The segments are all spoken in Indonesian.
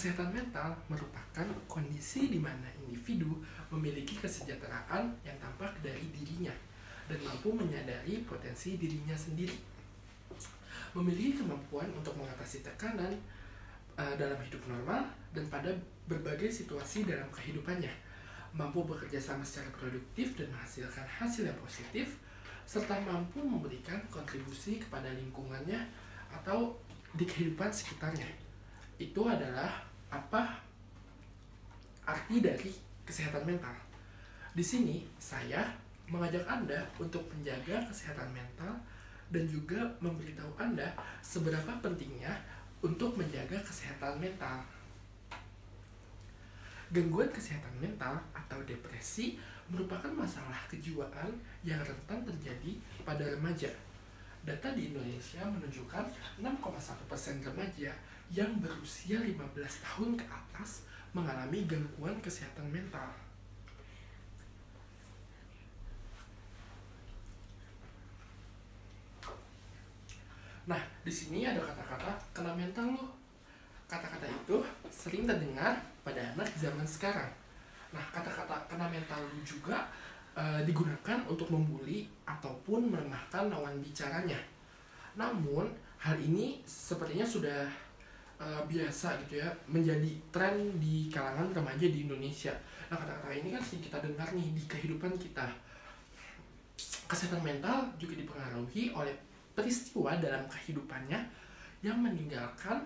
Kesehatan mental merupakan kondisi di mana individu memiliki kesejahteraan yang tampak dari dirinya dan mampu menyadari potensi dirinya sendiri. Memiliki kemampuan untuk mengatasi tekanan dalam hidup normal dan pada berbagai situasi dalam kehidupannya. Mampu bekerja sama secara produktif dan menghasilkan hasil yang positif, serta mampu memberikan kontribusi kepada lingkungannya atau di kehidupan sekitarnya. Itu adalah apa arti dari kesehatan mental. Di sini saya mengajak Anda untuk menjaga kesehatan mental dan juga memberitahu Anda seberapa pentingnya untuk menjaga kesehatan mental. Gangguan kesehatan mental atau depresi merupakan masalah kejiwaan yang rentan terjadi pada remaja. Data di Indonesia menunjukkan 6,1% remaja yang berusia 15 tahun ke atas mengalami gangguan kesehatan mental. Nah, di sini ada kata-kata kena mental lo. Kata-kata itu sering terdengar pada anak zaman sekarang. Nah, kata-kata kena mental lo juga digunakan untuk membuli ataupun melemahkan lawan bicaranya. Namun, hal ini sepertinya sudah biasa gitu ya, menjadi tren di kalangan remaja di Indonesia. Nah, kata-kata ini kan sering kita dengar nih di kehidupan kita. Kesehatan mental juga dipengaruhi oleh peristiwa dalam kehidupannya yang meninggalkan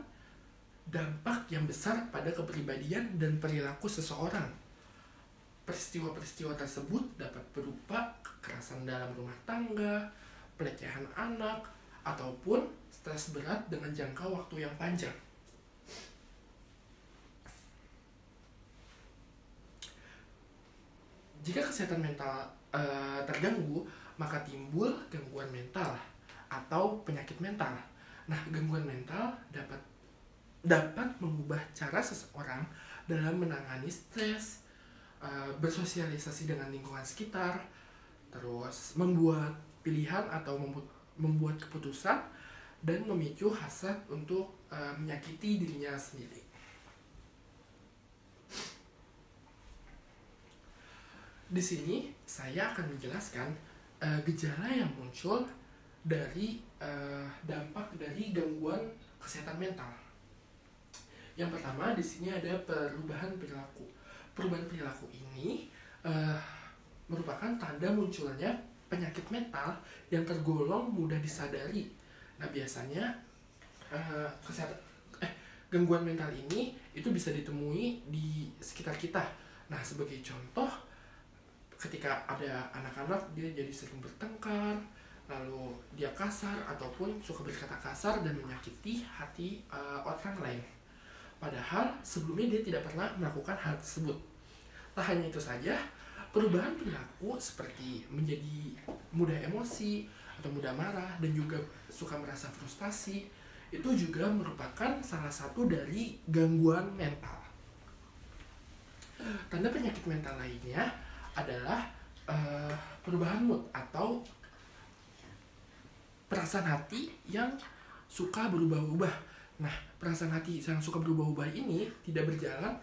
dampak yang besar pada kepribadian dan perilaku seseorang. Peristiwa-peristiwa tersebut dapat berupa kekerasan dalam rumah tangga, pelecehan anak, ataupun stres berat dengan jangka waktu yang panjang. Jika kesehatan mental terganggu, maka timbul gangguan mental atau penyakit mental. Nah, gangguan mental dapat mengubah cara seseorang dalam menangani stres, bersosialisasi dengan lingkungan sekitar, terus membuat pilihan atau membuat keputusan, dan memicu hasrat untuk menyakiti dirinya sendiri. Di sini saya akan menjelaskan gejala yang muncul dari dampak dari gangguan kesehatan mental. Yang pertama, di sini ada perubahan perilaku. Perubahan perilaku ini merupakan tanda munculnya penyakit mental yang tergolong mudah disadari. Nah, biasanya gangguan mental ini itu bisa ditemui di sekitar kita. Nah, sebagai contoh, ketika ada anak-anak dia jadi sering bertengkar, lalu dia kasar ataupun suka berkata kasar dan menyakiti hati orang lain. Padahal sebelumnya dia tidak pernah melakukan hal tersebut. Tak hanya itu saja, perubahan perilaku seperti menjadi mudah emosi atau mudah marah dan juga suka merasa frustasi itu juga merupakan salah satu dari gangguan mental. Tanda penyakit mental lainnya adalah perubahan mood atau perasaan hati yang suka berubah-ubah. Nah, perasaan hati yang suka berubah-ubah ini tidak berjalan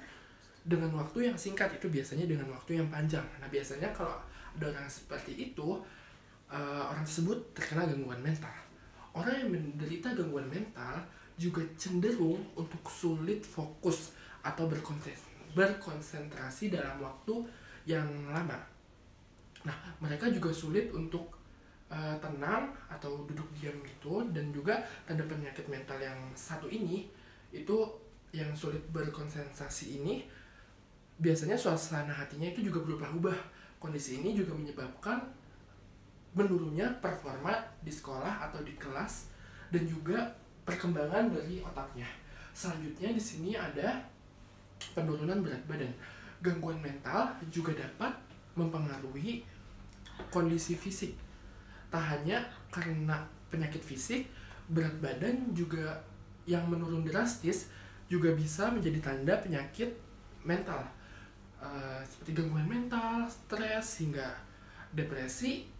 dengan waktu yang singkat, itu biasanya dengan waktu yang panjang. Nah, biasanya kalau ada orang seperti itu, orang tersebut terkena gangguan mental. Orang yang menderita gangguan mental juga cenderung untuk sulit fokus atau berkonsentrasi dalam waktu yang lama. Nah, mereka juga sulit untuk tenang atau duduk diam gitu. Dan juga tanda penyakit mental yang satu ini, itu yang sulit berkonsentrasi ini, biasanya suasana hatinya itu juga berubah-ubah. Kondisi ini juga menyebabkan menurunnya performa di sekolah atau di kelas dan juga perkembangan dari otaknya. Selanjutnya di sini ada penurunan berat badan. Gangguan mental juga dapat mempengaruhi kondisi fisik. Tak hanya karena penyakit fisik, berat badan juga yang menurun drastis juga bisa menjadi tanda penyakit mental, seperti gangguan mental, stres, hingga depresi,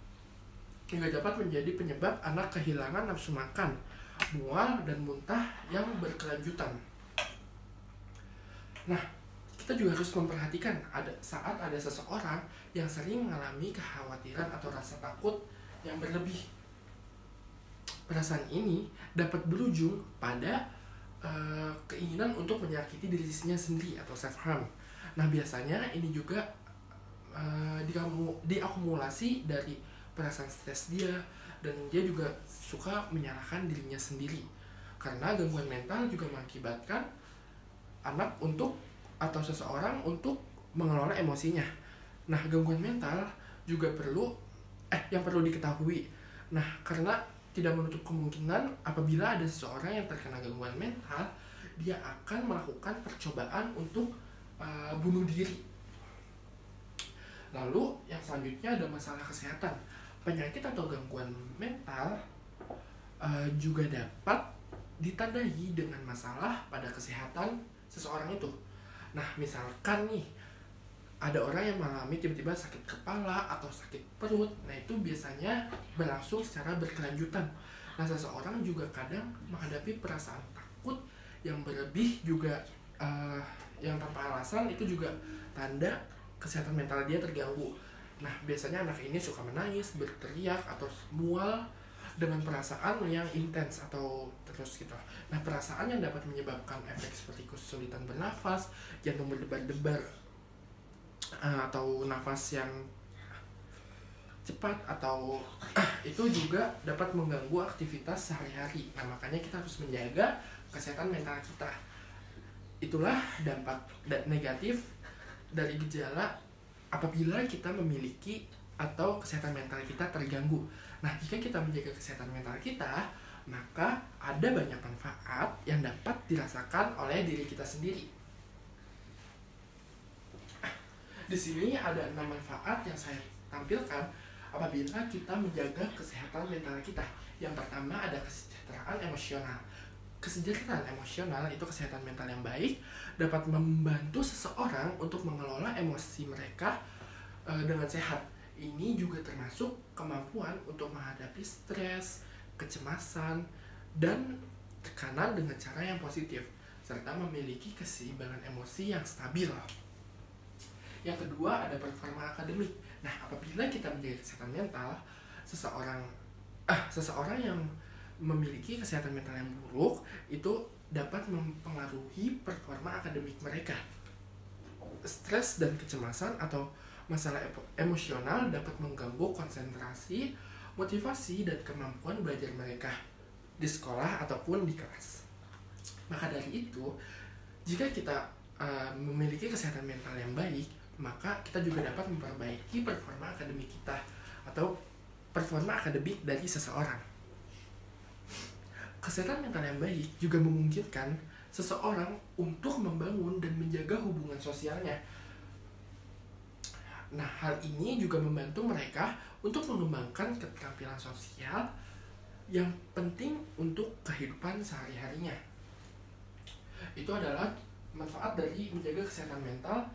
hingga dapat menjadi penyebab anak kehilangan nafsu makan, mual, dan muntah yang berkelanjutan. Nah, kita juga harus memperhatikan saat ada seseorang yang sering mengalami kekhawatiran atau rasa takut yang berlebih. Perasaan ini dapat berujung pada keinginan untuk menyakiti dirinya sendiri atau self harm. Nah, biasanya ini juga diakumulasi dari perasaan stres dia, dan dia juga suka menyalahkan dirinya sendiri. Karena gangguan mental juga mengakibatkan anak atau seseorang untuk mengelola emosinya. Nah, gangguan mental juga yang perlu diketahui. Nah, karena tidak menutup kemungkinan apabila ada seseorang yang terkena gangguan mental, dia akan melakukan percobaan untuk bunuh diri. Lalu yang selanjutnya ada masalah kesehatan. Penyakit atau gangguan mental juga dapat ditandai dengan masalah pada kesehatan seseorang itu. Nah, misalkan nih ada orang yang mengalami tiba-tiba sakit kepala atau sakit perut. Nah, itu biasanya berlangsung secara berkelanjutan. Nah, seseorang juga kadang menghadapi perasaan takut yang berlebih juga, yang tanpa alasan, itu juga tanda kesehatan mental dia terganggu. Nah, biasanya anak ini suka menangis, berteriak, atau mual dengan perasaan yang intens atau terus gitu. Nah, perasaan yang dapat menyebabkan efek seperti kesulitan bernafas, jantung berdebar-debar, atau nafas yang cepat, atau itu juga dapat mengganggu aktivitas sehari-hari. Nah, makanya kita harus menjaga kesehatan mental kita. Itulah dampak negatif dari gejala apabila kita memiliki atau kesehatan mental kita terganggu. Nah, jika kita menjaga kesehatan mental kita, maka ada banyak manfaat yang dapat dirasakan oleh diri kita sendiri. Di sini ada 6 manfaat yang saya tampilkan apabila kita menjaga kesehatan mental kita. Yang pertama ada kesejahteraan emosional. Kesejahteraan emosional itu kesehatan mental yang baik, dapat membantu seseorang untuk mengelola emosi mereka dengan sehat. Ini juga termasuk kemampuan untuk menghadapi stres, kecemasan, dan tekanan dengan cara yang positif, serta memiliki keseimbangan emosi yang stabil. Yang kedua ada performa akademik. Nah, apabila kita menjaga kesehatan mental, seseorang yang memiliki kesehatan mental yang buruk itu dapat mempengaruhi performa akademik mereka. Stres dan kecemasan atau masalah emosional dapat mengganggu konsentrasi, motivasi, dan kemampuan belajar mereka di sekolah ataupun di kelas. Maka dari itu, jika kita memiliki kesehatan mental yang baik, maka kita juga dapat memperbaiki performa akademik kita atau performa akademik dari seseorang. Kesehatan mental yang baik juga memungkinkan seseorang untuk membangun dan menjaga hubungan sosialnya. Nah, hal ini juga membantu mereka untuk mengembangkan keterampilan sosial yang penting untuk kehidupan sehari-harinya. Itu adalah manfaat dari menjaga kesehatan mental,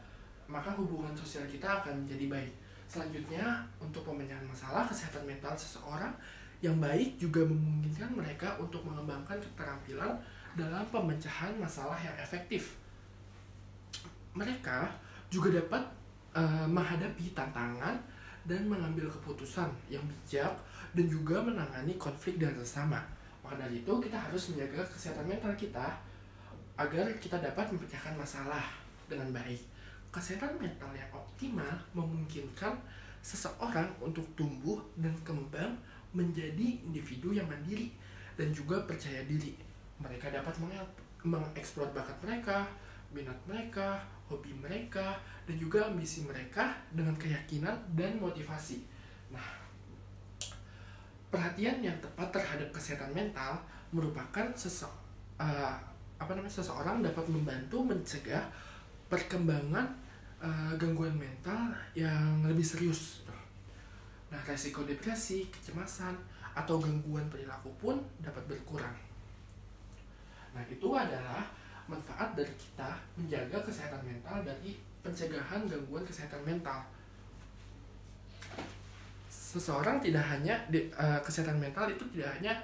maka hubungan sosial kita akan menjadi baik. Selanjutnya, untuk pemecahan masalah, kesehatan mental seseorang yang baik juga memungkinkan mereka untuk mengembangkan keterampilan dalam pemecahan masalah yang efektif. Mereka juga dapat menghadapi tantangan dan mengambil keputusan yang bijak dan juga menangani konflik dengan sesama. Maka dari itu kita harus menjaga kesehatan mental kita agar kita dapat memecahkan masalah dengan baik. Kesehatan mental yang optimal memungkinkan seseorang untuk tumbuh dan kembang menjadi individu yang mandiri dan juga percaya diri. Mereka dapat mengeksplor bakat mereka, minat mereka, hobi mereka, dan juga ambisi mereka dengan keyakinan dan motivasi. Nah, perhatian yang tepat terhadap kesehatan mental merupakan seseorang dapat membantu mencegah perkembangan gangguan mental yang lebih serius. Nah, resiko depresi, kecemasan, atau gangguan perilaku pun dapat berkurang. Nah, itu adalah manfaat dari kita menjaga kesehatan mental dari pencegahan gangguan kesehatan mental. Seseorang tidak hanya kesehatan mental itu tidak hanya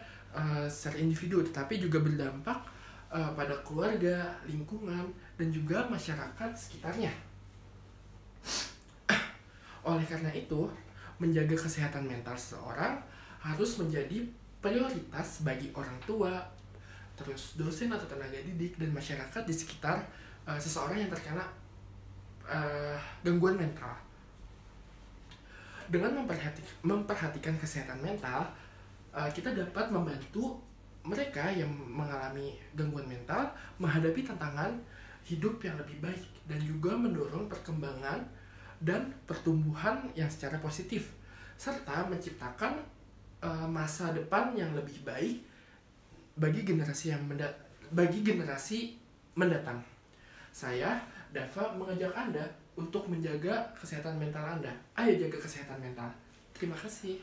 secara individu, tetapi juga berdampak pada keluarga, lingkungan, dan juga masyarakat sekitarnya. Oleh karena itu, menjaga kesehatan mental seseorang harus menjadi prioritas bagi orang tua, terus dosen atau tenaga didik, dan masyarakat di sekitar seseorang yang terkena gangguan mental. Dengan memperhatikan kesehatan mental, kita dapat membantu mereka yang mengalami gangguan mental menghadapi tantangan hidup yang lebih baik dan juga mendorong perkembangan dan pertumbuhan yang secara positif, serta menciptakan masa depan yang lebih baik bagi generasi mendatang. Saya, Dava, mengajak Anda untuk menjaga kesehatan mental Anda. Ayo jaga kesehatan mental. Terima kasih.